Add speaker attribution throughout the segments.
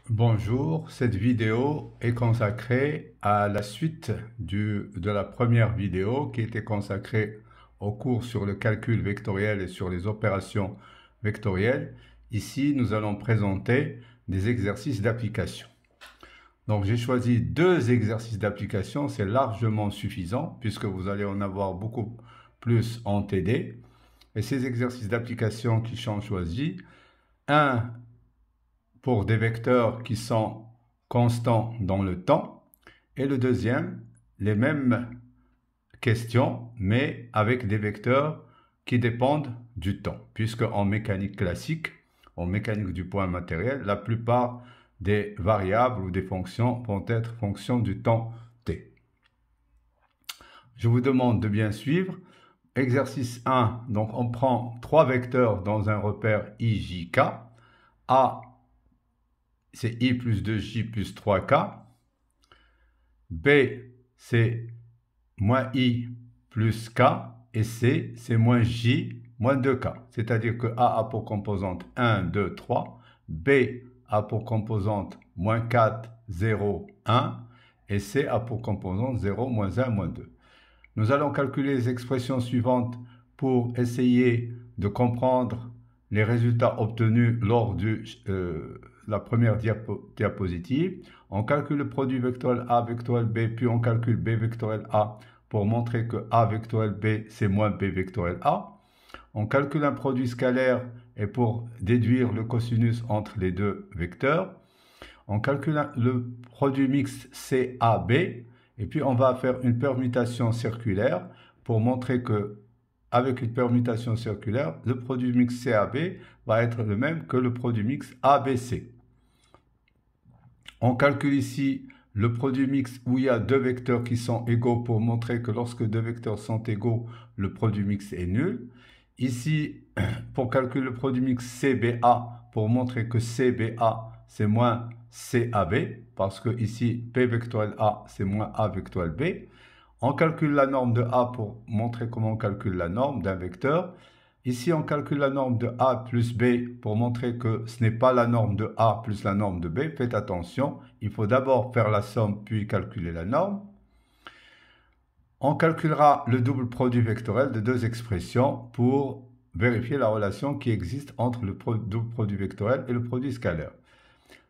Speaker 1: Bonjour, cette vidéo est consacrée à la suite de la première vidéo qui était consacrée au cours sur le calcul vectoriel et sur les opérations vectorielles. Ici, nous allons présenter des exercices d'application. Donc, j'ai choisi deux exercices d'application, c'est largement suffisant puisque vous allez en avoir beaucoup plus en TD. Et ces exercices d'application qui sont choisis, un pour des vecteurs qui sont constants dans le temps, et le deuxième, les mêmes questions, mais avec des vecteurs qui dépendent du temps, puisque en mécanique classique, en mécanique du point matériel, la plupart des variables ou des fonctions vont être fonctions du temps t. Je vous demande de bien suivre. Exercice 1, donc on prend trois vecteurs dans un repère ijk. A, c'est i plus 2j plus 3k. B, c'est moins i plus k. Et C, c'est moins j moins 2k. C'est-à-dire que A a pour composante 1, 2, 3. B a pour composante moins 4, 0, 1. Et C a pour composante 0, moins 1, moins 2. Nous allons calculer les expressions suivantes pour essayer de comprendre les résultats obtenus lors de la première diapositive. On calcule le produit vectoriel A vectoriel B, puis on calcule B vectoriel A pour montrer que A vectoriel B, c'est moins B vectoriel A. On calcule un produit scalaire et pour déduire le cosinus entre les deux vecteurs. On calcule le produit mixte CAB. Et puis, on va faire une permutation circulaire pour montrer que, avec une permutation circulaire, le produit mixte CAB va être le même que le produit mixte ABC. On calcule ici le produit mixte où il y a deux vecteurs qui sont égaux pour montrer que lorsque deux vecteurs sont égaux, le produit mixte est nul. Ici, pour calculer le produit mixte CBA, pour montrer que CBA, c'est moins CAB, parce que ici, P vectoriel A, c'est moins A vectoriel B. On calcule la norme de A pour montrer comment on calcule la norme d'un vecteur. Ici, on calcule la norme de A plus B pour montrer que ce n'est pas la norme de A plus la norme de B. Faites attention, il faut d'abord faire la somme, puis calculer la norme. On calculera le double produit vectoriel de deux expressions pour vérifier la relation qui existe entre le double produit vectoriel et le produit scalaire.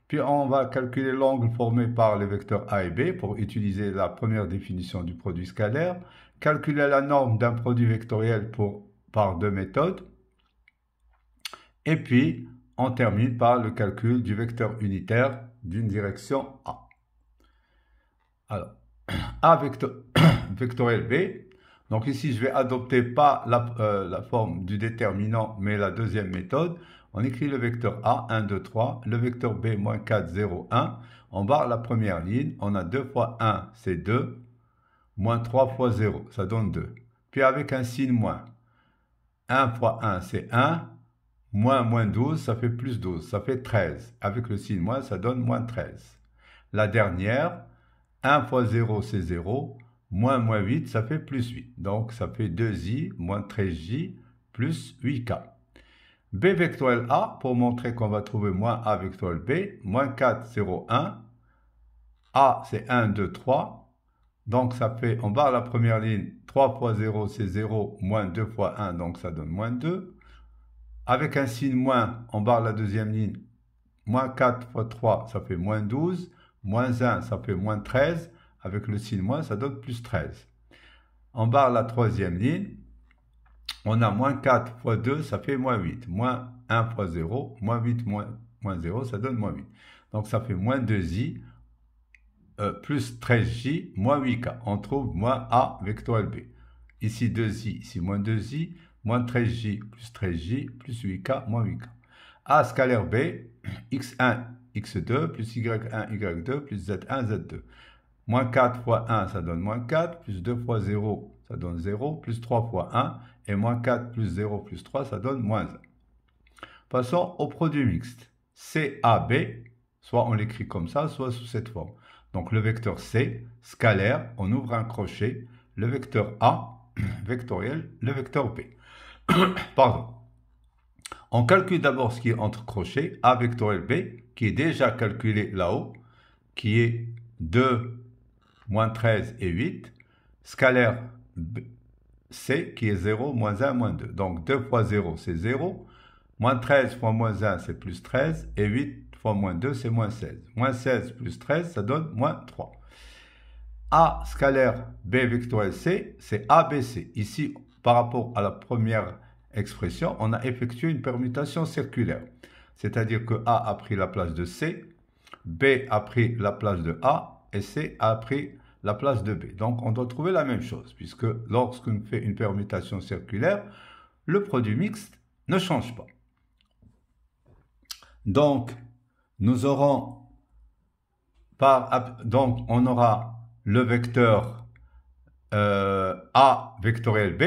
Speaker 1: Puis on va calculer l'angle formé par les vecteurs A et B pour utiliser la première définition du produit scalaire, calculer la norme d'un produit vectoriel par deux méthodes, et puis on termine par le calcul du vecteur unitaire d'une direction A. Alors, A vectoriel B. Donc ici, je vais adopter pas la forme du déterminant, mais la deuxième méthode. On écrit le vecteur A, 1, 2, 3, le vecteur B, moins 4, 0, 1. On barre la première ligne, on a 2 fois 1, c'est 2, moins 3 fois 0, ça donne 2. Puis avec un signe moins, 1 fois 1, c'est 1, moins 12, ça fait plus 12, ça fait 13. Avec le signe moins, ça donne moins 13. La dernière, 1 fois 0, c'est 0, moins 8, ça fait plus 8. Donc, ça fait 2i moins 13j plus 8k. B vectoriel A, pour montrer qu'on va trouver moins A vectoriel B, moins 4, 0, 1. A, c'est 1, 2, 3. Donc, ça fait, on barre la première ligne, 3 fois 0, c'est 0, moins 2 fois 1, donc ça donne moins 2. Avec un signe moins, on barre la deuxième ligne, moins 4 fois 3, ça fait moins 12. Moins 1, ça fait moins 13. Avec le signe moins, ça donne plus 13. On barre la troisième ligne. On a moins 4 fois 2, ça fait moins 8. Moins 1 fois 0, moins 8 moins 0, ça donne moins 8. Donc ça fait moins 2i plus 13j moins 8k. On trouve moins A vectoriel B. Ici 2i, ici moins 2i, moins 13j plus 13j plus 8k moins 8k. A scalaire B, x1, x2, plus y1, y2, plus z1, z2. Moins 4 fois 1, ça donne moins 4, plus 2 fois 0, ça donne 0, plus 3 fois 1, et moins 4 plus 0 plus 3, ça donne moins 1. Passons au produit mixte. CAB, soit on l'écrit comme ça, soit sous cette forme. Donc le vecteur C, scalaire, on ouvre un crochet, le vecteur A, vectoriel, le vecteur B. Pardon. On calcule d'abord ce qui est entre crochets, A vectoriel B, qui est déjà calculé là-haut, qui est 2, moins 13 et 8, scalaire B, C, qui est 0, moins 1, moins 2. Donc 2 fois 0, c'est 0, moins 13 fois moins 1, c'est plus 13, et 8 fois moins 2, c'est moins 16. Moins 16 plus 13, ça donne moins 3. A scalaire B vectoriel C, c'est ABC. Ici, par rapport à la première expression, on a effectué une permutation circulaire. C'est-à-dire que A a pris la place de C, B a pris la place de A, et C a pris la place de B. Donc, on doit trouver la même chose, puisque lorsqu'on fait une permutation circulaire, le produit mixte ne change pas. Donc, nous aurons on aura le vecteur A vectoriel B,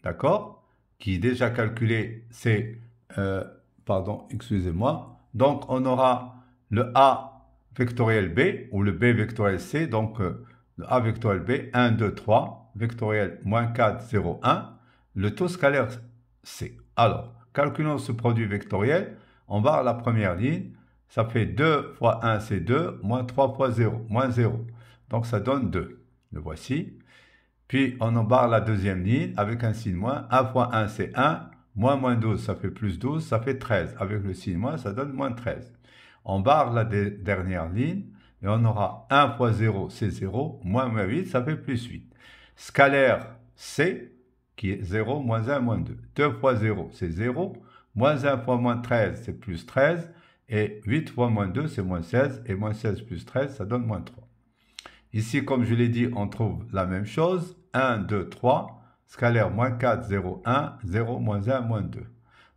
Speaker 1: d'accord, qui est déjà calculé, c'est, pardon, excusez-moi, donc on aura le A vectoriel B, ou le B vectoriel C, donc le A vectoriel B, 1, 2, 3, vectoriel moins 4, 0, 1, le taux scalaire C. Alors, calculons ce produit vectoriel, on va à la première ligne, ça fait 2 fois 1, c'est 2, moins 3 fois 0, moins 0. Donc, ça donne 2. Le voici. Puis, on embarque la deuxième ligne avec un signe moins. 1 fois 1, c'est 1. Moins 12, ça fait plus 12, ça fait 13. Avec le signe moins, ça donne moins 13. On barre la dernière ligne et on aura 1 fois 0, c'est 0. Moins 8, ça fait plus 8. Scalaire C, qui est 0, moins 1, moins 2. 2 fois 0, c'est 0. Moins 1 fois moins 13, c'est plus 13. Et 8 fois moins 2, c'est moins 16. Et moins 16 plus 13, ça donne moins 3. Ici, comme je l'ai dit, on trouve la même chose. 1, 2, 3. Scalaire moins 4, 0, 1. 0, moins 1, moins 2.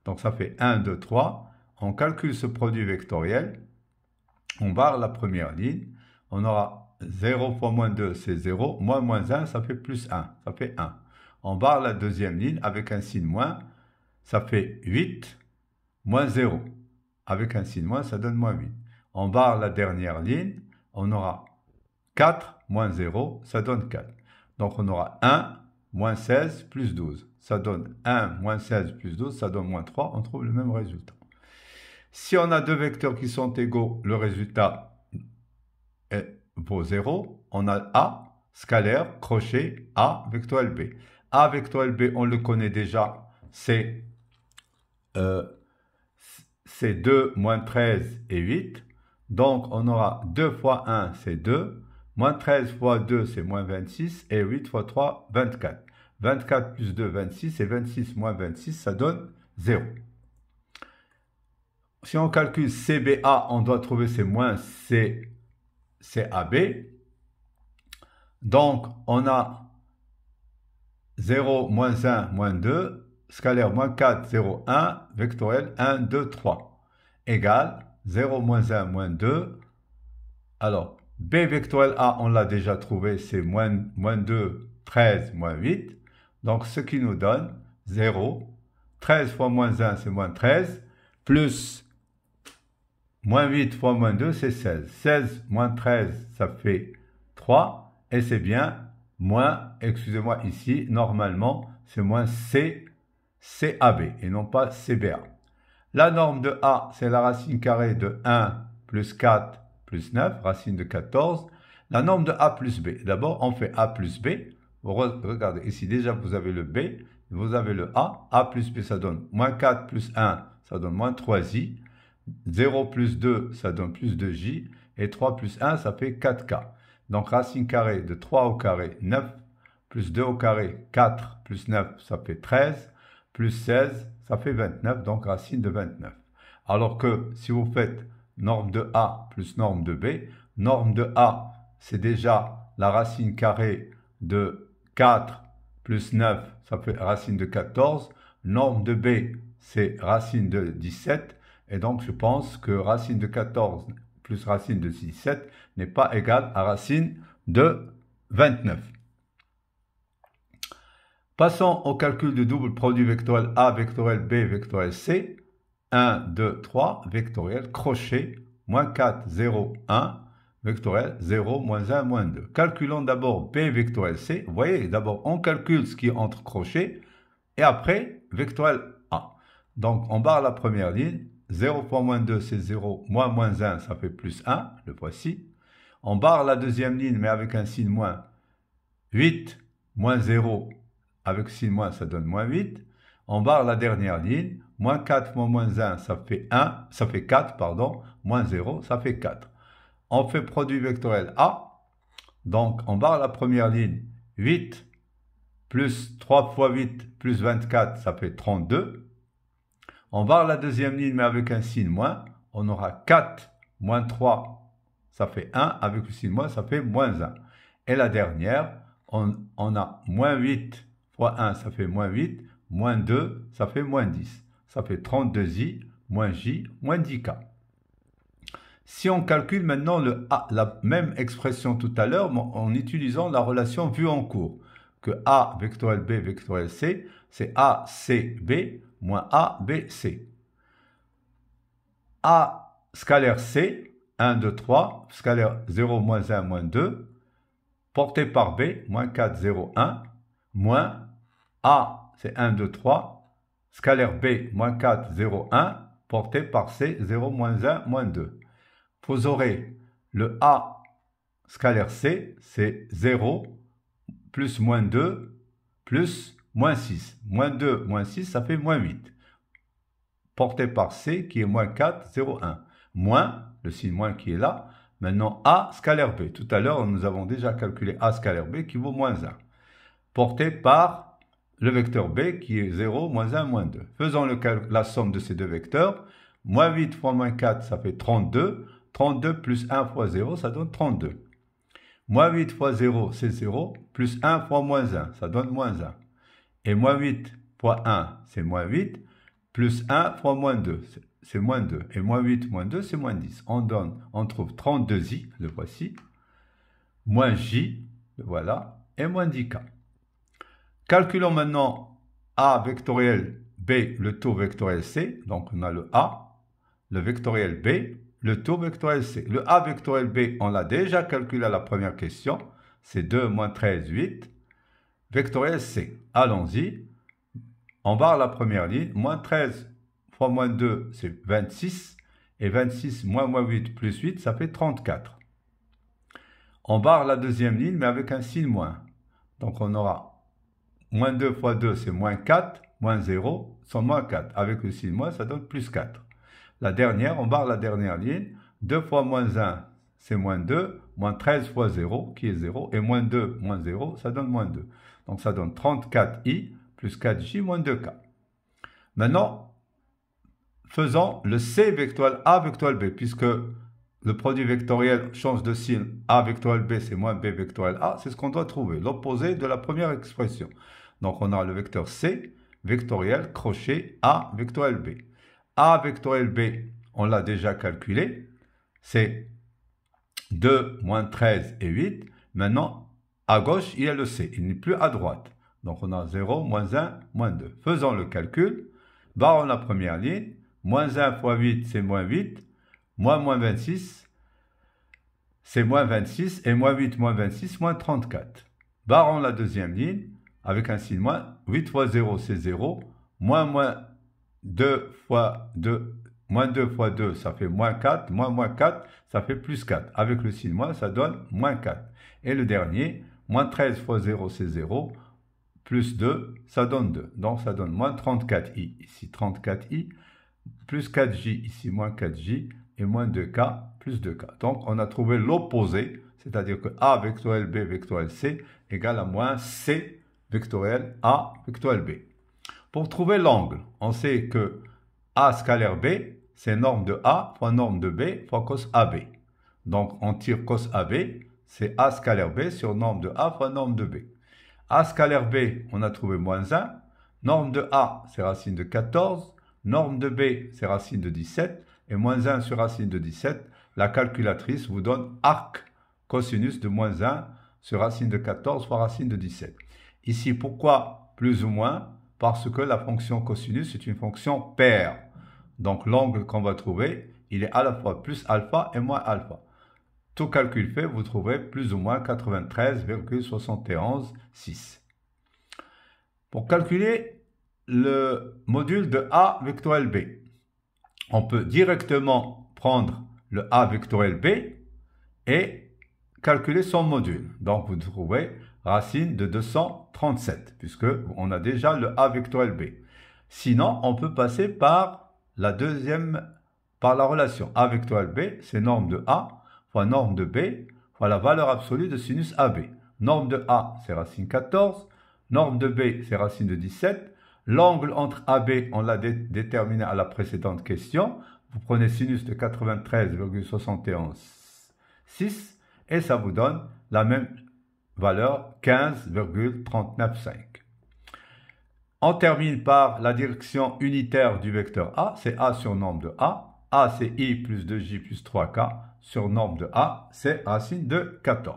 Speaker 1: Donc, ça fait 1, 2, 3. On calcule ce produit vectoriel. On barre la première ligne. On aura 0 fois moins 2, c'est 0. Moins 1, ça fait plus 1. Ça fait 1. On barre la deuxième ligne avec un signe moins. Ça fait 8. Moins 0. Avec un signe moins, ça donne moins 8. On barre la dernière ligne, on aura 4 moins 0, ça donne 4. Donc on aura 1 moins 16 plus 12. Ça donne 1 moins 16 plus 12, ça donne moins 3. On trouve le même résultat. Si on a deux vecteurs qui sont égaux, le résultat vaut 0. On a A, scalaire, crochet, A, vectoriel B. A, vectoriel B, on le connaît déjà, c'est 2, moins 13 et 8. Donc, on aura 2 fois 1, c'est 2. Moins 13 fois 2, c'est moins 26. Et 8 fois 3, 24. 24 plus 2, 26. Et 26 moins 26, ça donne 0. Si on calcule CBA, on doit trouver c'est moins CAB. Donc, on a 0, moins 1, moins 2. Scalaire moins 4, 0, 1, vectoriel 1, 2, 3, égale 0, moins 1, moins 2. Alors, B vectoriel A, on l'a déjà trouvé, c'est moins 2, 13, moins 8. Donc, ce qui nous donne 0. 13 fois moins 1, c'est moins 13. Plus moins 8 fois moins 2, c'est 16. 16 moins 13, ça fait 3. Et c'est bien moins, excusez-moi ici, normalement, c'est moins CAB et non pas CBA. La norme de A, c'est la racine carrée de 1 plus 4 plus 9, racine de 14. La norme de A plus B. D'abord, on fait A plus B. Regardez, ici déjà, vous avez le B, vous avez le A. A plus B, ça donne moins 4 plus 1, ça donne moins 3i. 0 plus 2, ça donne plus 2j. Et 3 plus 1, ça fait 4k. Donc, racine carrée de 3 au carré, 9, plus 2 au carré, 4, plus 9, ça fait 13. Plus 16, ça fait 29, donc racine de 29. Alors que si vous faites norme de A plus norme de B, norme de A, c'est déjà la racine carrée de 4 plus 9, ça fait racine de 14. Norme de B, c'est racine de 17. Et donc, je pense que racine de 14 plus racine de 17 n'est pas égale à racine de 29. Passons au calcul du double produit vectoriel A vectoriel B vectoriel C. 1, 2, 3, vectoriel crochet, moins 4, 0, 1, vectoriel 0, moins 1, moins 2. Calculons d'abord B vectoriel C. Vous voyez, d'abord, on calcule ce qui est entre crochets et après, vectoriel A. Donc, on barre la première ligne. 0 fois moins 2, c'est 0. Moins 1, ça fait plus 1. Le voici. On barre la deuxième ligne, mais avec un signe moins. 8 moins 0, avec signe moins, ça donne moins 8. On barre la dernière ligne. Moins 4 fois moins 1, ça fait 1. Ça fait 4, pardon. Moins 0, ça fait 4. On fait produit vectoriel A. Donc, on barre la première ligne. 8 plus 3 fois 8 plus 24, ça fait 32. On barre la deuxième ligne, mais avec un signe moins. On aura 4 moins 3, ça fait 1. Avec le signe moins, ça fait moins 1. Et la dernière, on a moins 8 fois 1, ça fait moins 8. Moins 2, ça fait moins 10. Ça fait 32i, moins j, moins 10k. Si on calcule maintenant le A, la même expression tout à l'heure, en utilisant la relation vue en cours, que A vectoriel B vectoriel C, c'est A, C, B, moins A, B, C. A scalaire C, 1, 2, 3, scalaire 0, moins 1, moins 2, porté par B, moins 4, 0, 1, moins A, c'est 1, 2, 3, scalaire B, moins 4, 0, 1, porté par C, 0, moins 1, moins 2. Vous aurez le A scalaire C, c'est 0, plus moins 2, plus moins 6. Moins 2, moins 6, ça fait moins 8. Porté par C, qui est moins 4, 0, 1. Moins, le signe moins qui est là. Maintenant, A scalaire B. Tout à l'heure, nous avons déjà calculé A scalaire B qui vaut moins 1. Porté par le vecteur B qui est 0, moins 1, moins 2. Faisons la somme de ces deux vecteurs. Moins 8 fois moins 4, ça fait 32. 32 plus 1 fois 0, ça donne 32. Moins 8 fois 0, c'est 0. Plus 1 fois moins 1, ça donne moins 1. Et moins 8 fois 1, c'est moins 8. Plus 1 fois moins 2, c'est moins 2. Et moins 8 moins 2, c'est moins 10. On trouve 32i, le voici. Moins j, le voilà. Et moins 10k. Calculons maintenant A vectoriel B, le taux vectoriel C. Donc on a le A, le vectoriel B, le taux vectoriel C. Le A vectoriel B, on l'a déjà calculé à la première question. C'est 2 moins 13, 8. Vectoriel C. Allons-y. On barre la première ligne. Moins 13 fois moins 2, c'est 26. Et 26 moins 8 plus 8, ça fait 34. On barre la deuxième ligne, mais avec un signe moins. Donc on aura moins 2 fois 2, c'est moins 4. Moins 0, c'est moins 4. Avec le signe moins, ça donne plus 4. La dernière, on barre la dernière ligne. 2 fois moins 1, c'est moins 2. Moins 13 fois 0, qui est 0. Et moins 2, moins 0, ça donne moins 2. Donc ça donne 34i plus 4j moins 2k. Maintenant, faisons le C vectoriel A vectoriel B, puisque le produit vectoriel change de signe. A vectoriel B, c'est moins B vectoriel A. C'est ce qu'on doit trouver, l'opposé de la première expression. Donc on a le vecteur C vectoriel crochet A vectoriel B. A vectoriel B, on l'a déjà calculé, c'est 2 moins 13 et 8. Maintenant, à gauche, il y a le C, il n'est plus à droite. Donc on a 0, moins 1, moins 2. Faisons le calcul, barrons la première ligne, moins 1 fois 8, c'est moins 8, moins 26, c'est moins 26, et moins 8, moins 26, moins 34. Barrons la deuxième ligne, avec un signe moins, 8 fois 0, c'est 0, moins 2 fois 2, moins 2 fois 2, ça fait moins 4, moins 4, ça fait plus 4. Avec le signe moins, ça donne moins 4. Et le dernier, moins 13 fois 0, c'est 0, plus 2, ça donne 2. Donc ça donne moins 34i, ici 34i, plus 4j, ici moins 4j, et moins 2k, plus 2k. Donc on a trouvé l'opposé, c'est-à-dire que A vectoriel B vectoriel C égale à moins C vectoriel A vectoriel B. Pour trouver l'angle, on sait que A scalaire B, c'est norme de A fois norme de B fois cos AB. Donc on tire cos AB, c'est A scalaire B sur norme de A fois norme de B. A scalaire B, on a trouvé moins 1. Norme de A, c'est racine de 14. Norme de B, c'est racine de 17. Et moins 1 sur racine de 17, la calculatrice vous donne arc cosinus de moins 1 sur racine de 14 fois racine de 17. Ici, pourquoi plus ou moins? Parce que la fonction cosinus est une fonction paire. Donc l'angle qu'on va trouver, il est à la fois plus alpha et moins alpha. Tout calcul fait, vous trouverez plus ou moins 93,716. Pour calculer le module de A vectoriel B. On peut directement prendre le A vectoriel B et calculer son module. Donc, vous trouvez racine de 237, puisque on a déjà le A vectoriel B. Sinon, on peut passer par la relation A vectoriel B, c'est norme de A fois norme de B fois la valeur absolue de sinus AB. Norme de A, c'est racine 14. Norme de B, c'est racine de 17. L'angle entre AB, on l'a déterminé à la précédente question. Vous prenez sinus de 93,71,6 et ça vous donne la même valeur, 15,395. On termine par la direction unitaire du vecteur A, c'est A sur norme de A. A, c'est I plus 2J plus 3K sur norme de A, c'est racine de 14.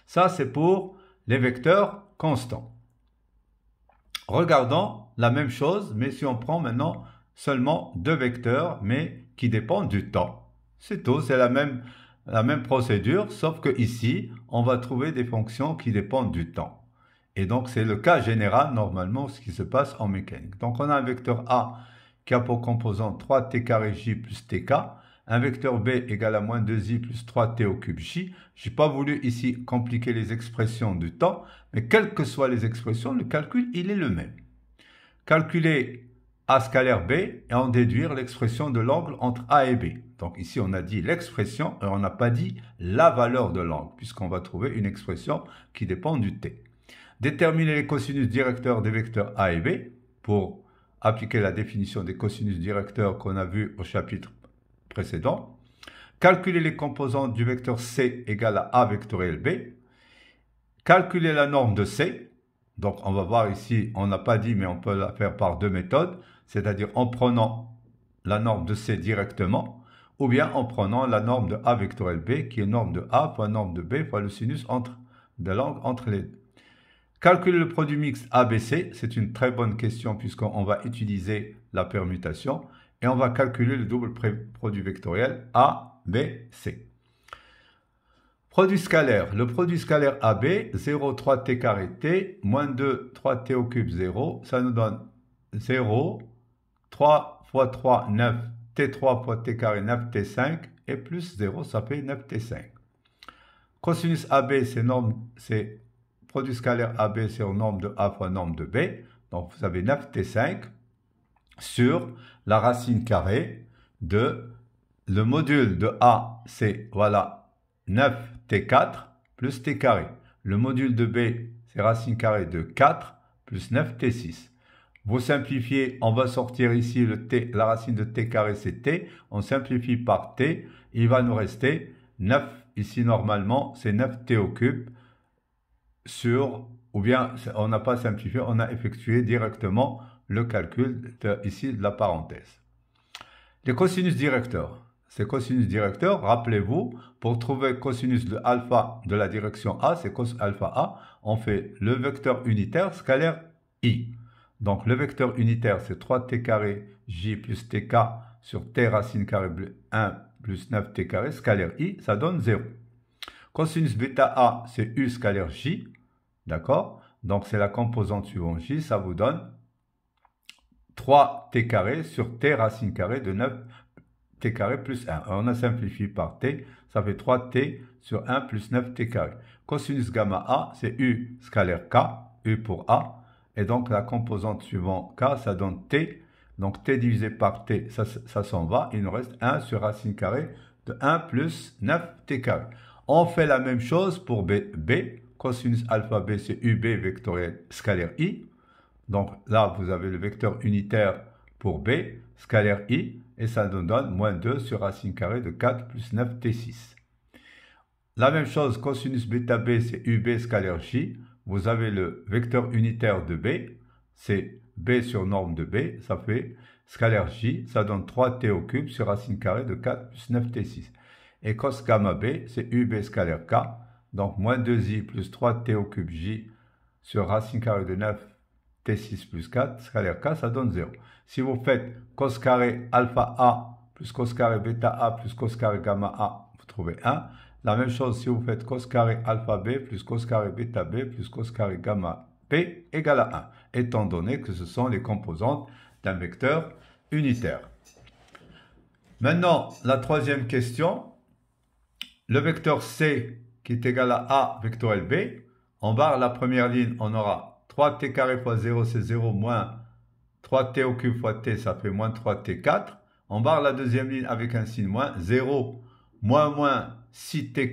Speaker 1: Ça, c'est pour les vecteurs constants. Regardons la même chose, mais si on prend maintenant seulement deux vecteurs, mais qui dépendent du temps. C'est tout, c'est la même procédure, sauf que ici, on va trouver des fonctions qui dépendent du temps. Et donc, c'est le cas général, normalement, ce qui se passe en mécanique. Donc, on a un vecteur A qui a pour composante 3t carré j plus tk, un vecteur B égale à moins 2i plus 3t au cube j. Je n'ai pas voulu ici compliquer les expressions du temps, mais quelles que soient les expressions, le calcul, il est le même. Calculer A scalaire B et en déduire l'expression de l'angle entre A et B. Donc ici, on a dit l'expression et on n'a pas dit la valeur de l'angle, puisqu'on va trouver une expression qui dépend du t. Déterminer les cosinus directeurs des vecteurs A et B pour appliquer la définition des cosinus directeurs qu'on a vu au chapitre précédent. Calculer les composantes du vecteur C égale à A vectoriel B. Calculer la norme de C. Donc, on va voir ici, on n'a pas dit, mais on peut la faire par deux méthodes, c'est-à-dire en prenant la norme de C directement, ou bien en prenant la norme de A vectoriel B, qui est norme de A fois norme de B fois le sinus de l'angle entre les deux. Calculer le produit mixte ABC, c'est une très bonne question puisqu'on va utiliser la permutation et on va calculer le double produit vectoriel ABC. Produit scalaire. Le produit scalaire AB, 0, 3t carré t, moins 2, 3t au cube 0, ça nous donne 0, 3 fois 3, 9, t3 fois t carré, 9t5, et plus 0, ça fait 9t5. Cosinus AB, c'est produit scalaire AB sur norme de A fois norme de B. Donc, vous avez 9t5 sur la racine carrée de le module de A, c'est voilà 9t4 plus t carré. Le module de B, c'est racine carrée de 4 plus 9t6. Vous simplifiez, on va sortir ici la racine de t carré, c'est t. On simplifie par t. Il va nous rester 9. Ici, normalement, c'est 9t au cube ou bien on n'a pas simplifié, on a effectué directement le calcul ici de la parenthèse. Les cosinus directeurs. Ces cosinus directeurs, rappelez-vous, pour trouver cosinus de alpha de la direction A, c'est cos alpha A, on fait le vecteur unitaire scalaire I. Donc le vecteur unitaire, c'est 3t carré j plus tk sur t racine carré 1 plus 9t carré scalaire I, ça donne 0. Cosinus bêta A, c'est U scalaire J. D'accord? Donc, c'est la composante suivante J. Ça vous donne 3t carré sur t racine carrée de 9t carré plus 1. On a simplifié par t. Ça fait 3t sur 1 plus 9t carré. Cosinus gamma A, c'est U scalaire K. U pour A. Et donc, la composante suivante K, ça donne t. Donc, t divisé par t, ça s'en va. Il nous reste 1 sur racine carrée de 1 plus 9t carré. On fait la même chose pour B. Cosinus alpha B, c'est UB vectoriel scalaire I. Donc là, vous avez le vecteur unitaire pour B, scalaire I, et ça nous donne moins 2 sur racine carrée de 4 plus 9t6. La même chose, cosinus bêta B, c'est UB scalaire J. Vous avez le vecteur unitaire de B, c'est B sur norme de B, ça fait scalaire J, ça donne 3t au cube sur racine carrée de 4 plus 9t6. Et cos gamma B, c'est UB scalaire K, donc moins 2i plus 3t au cube j sur racine carrée de 9t6 plus 4, scalaire k, ça donne 0. Si vous faites cos carré alpha a plus cos carré bêta a plus cos carré gamma a, vous trouvez 1. La même chose si vous faites cos carré alpha b plus cos carré bêta b plus cos carré gamma P égale à 1, étant donné que ce sont les composantes d'un vecteur unitaire. Maintenant, la troisième question, le vecteur C qui est égal à A vectoriel B, en barre la première ligne, on aura 3t carré fois 0, c'est 0 moins 3t au cube fois t, ça fait moins 3t4. En barre la deuxième ligne avec un signe moins, 0 moins 6tk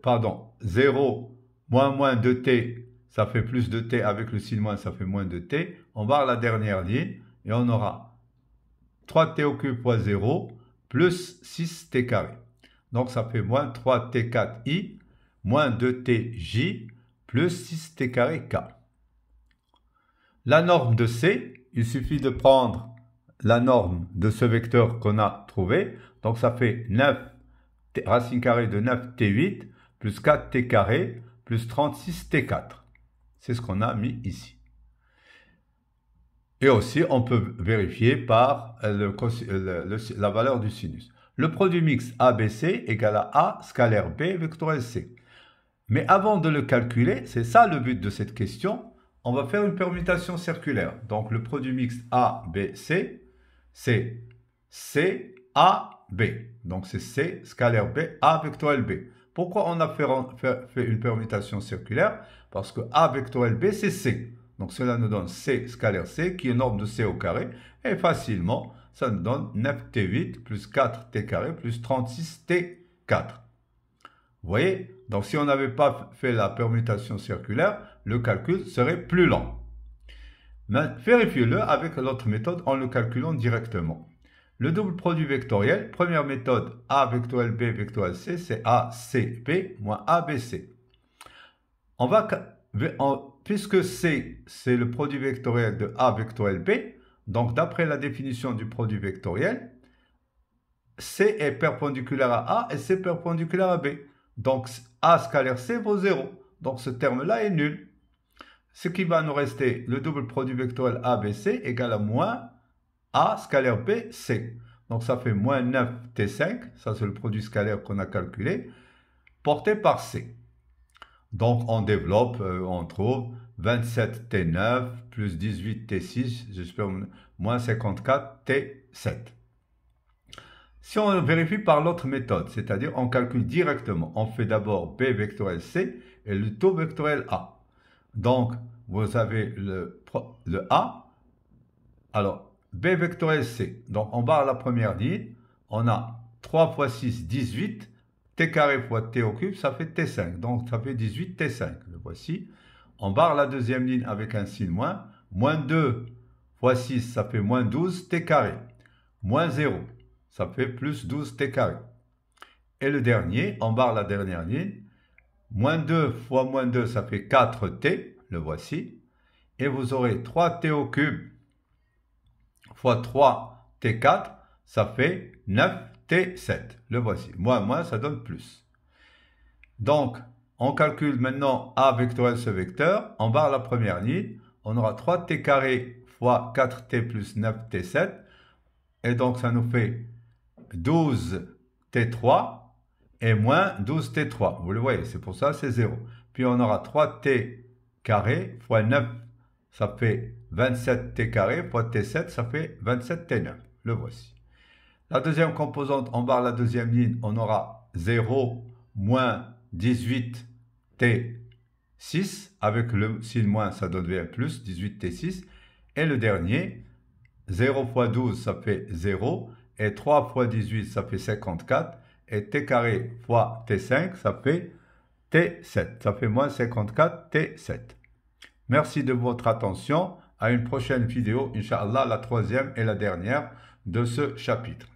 Speaker 1: pardon, 0 moins 2t, ça fait plus de t, avec le signe moins, ça fait moins de t. On barre la dernière ligne et on aura 3t au cube fois 0 plus 6t carré. Donc ça fait moins 3t4i moins 2tj plus 6t carré k. La norme de C, il suffit de prendre la norme de ce vecteur qu'on a trouvé. Donc ça fait 9 racine carrée de 9t8 plus 4t carré plus 36t4. C'est ce qu'on a mis ici. Et aussi, on peut vérifier par la valeur du sinus. Le produit mixte ABC égale à A scalaire B vectoriel C. Mais avant de le calculer, c'est ça le but de cette question, on va faire une permutation circulaire. Donc le produit mixte ABC, c'est C, A, B. Donc c'est C scalaire B, A vectoriel B. Pourquoi on a fait une permutation circulaire? Parce que A vectoriel B, c'est C. Donc cela nous donne C scalaire C, qui est norme de C au carré. Et facilement, ça nous donne 9t8 plus 4t carré plus 36t4. Vous voyez? Donc si on n'avait pas fait la permutation circulaire, le calcul serait plus lent. Mais vérifiez-le avec l'autre méthode en le calculant directement. Le double produit vectoriel, première méthode A vectoriel B vectoriel C, c'est ACB moins ABC. Puisque C, c'est le produit vectoriel de A vectoriel B, donc d'après la définition du produit vectoriel, C est perpendiculaire à A et C perpendiculaire à B. Donc A scalaire C vaut 0. Donc ce terme-là est nul. Ce qui va nous rester, le double produit vectoriel ABC égale à moins A scalaire B, C. Donc ça fait moins 9T5, ça c'est le produit scalaire qu'on a calculé, porté par C. Donc on développe, on trouve 27T9 plus 18T6, j'espère moins 54T7. Si on vérifie par l'autre méthode, c'est-à-dire on calcule directement, on fait d'abord B vectoriel C et le taux vectoriel A. Donc, vous avez le A, alors B vectoriel C. Donc, on barre la première ligne, on a 3 fois 6, 18, T carré fois T au cube, ça fait T5. Donc, ça fait 18 T5, le voici. On barre la deuxième ligne avec un signe moins. Moins 2 fois 6, ça fait moins 12 T carré. Moins 0, ça fait plus 12 T carré. Et le dernier, on barre la dernière ligne. Moins 2 fois moins 2, ça fait 4t, le voici. Et vous aurez 3t au cube fois 3t4, ça fait 9t7, le voici. Moins, ça donne plus. Donc, on calcule maintenant A vectoriel ce vecteur. On barre la première ligne. On aura 3t carré fois 4t plus 9t7. Et donc, ça nous fait 12t3. Et moins 12t3. Vous le voyez, c'est pour ça, c'est 0. Puis on aura 3t carré fois 9, ça fait 27t carré fois t7, ça fait 27t9. Le voici. La deuxième composante, on barre la deuxième ligne, on aura 0 moins 18t6. Avec le signe moins, ça donne bien plus, 18t6. Et le dernier, 0 fois 12, ça fait 0. Et 3 fois 18, ça fait 54. Et t carré fois t5, ça fait t7. Ça fait moins 54 t7. Merci de votre attention. À une prochaine vidéo, Inch'Allah, la troisième et la dernière de ce chapitre.